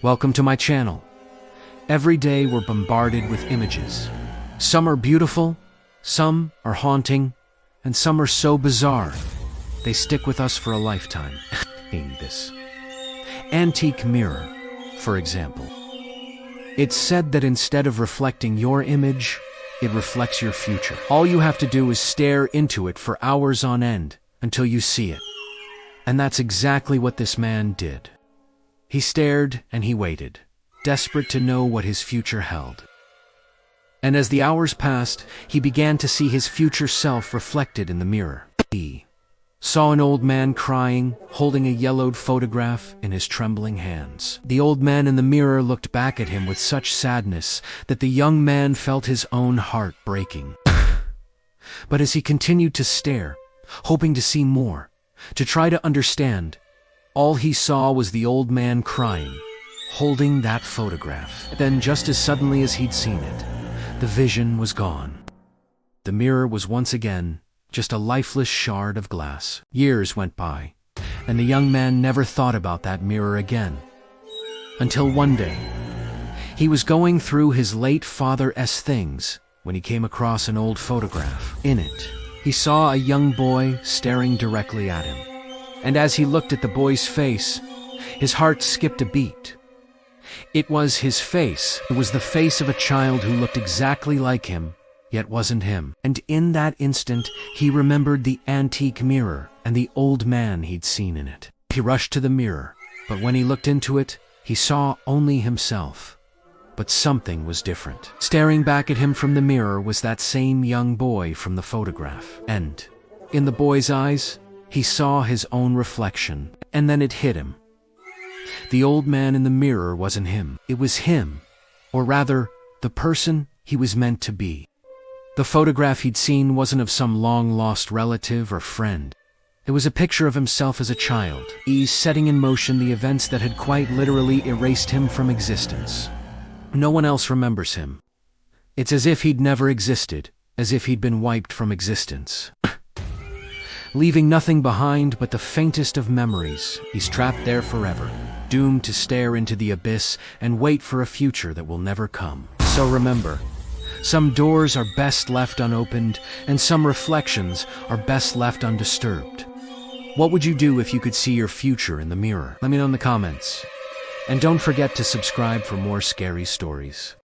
Welcome to my channel. Every day we're bombarded with images. Some are beautiful, some are haunting, and some are so bizarre, they stick with us for a lifetime. This antique mirror, for example. It's said that instead of reflecting your image, it reflects your future. All you have to do is stare into it for hours on end until you see it. And that's exactly what this man did. He stared and he waited, desperate to know what his future held. And as the hours passed, he began to see his future self reflected in the mirror. He saw an old man crying, holding a yellowed photograph in his trembling hands. The old man in the mirror looked back at him with such sadness that the young man felt his own heart breaking. But as he continued to stare, hoping to see more, to try to understand, all he saw was the old man crying, holding that photograph. Then, just as suddenly as he'd seen it, the vision was gone. The mirror was once again just a lifeless shard of glass. Years went by, and the young man never thought about that mirror again. Until one day, he was going through his late father's things when he came across an old photograph. In it, he saw a young boy staring directly at him. And as he looked at the boy's face, his heart skipped a beat. It was his face. It was the face of a child who looked exactly like him, yet wasn't him. And in that instant, he remembered the antique mirror and the old man he'd seen in it. He rushed to the mirror, but when he looked into it, he saw only himself. But something was different. Staring back at him from the mirror was that same young boy from the photograph. And in the boy's eyes, he saw his own reflection, and then it hit him. The old man in the mirror wasn't him. It was him, or rather, the person he was meant to be. The photograph he'd seen wasn't of some long-lost relative or friend. It was a picture of himself as a child. He's setting in motion the events that had quite literally erased him from existence. No one else remembers him. It's as if he'd never existed, as if he'd been wiped from existence. Leaving nothing behind but the faintest of memories, he's trapped there forever, doomed to stare into the abyss and wait for a future that will never come. So remember, some doors are best left unopened, and some reflections are best left undisturbed. What would you do if you could see your future in the mirror? Let me know in the comments. And don't forget to subscribe for more scary stories.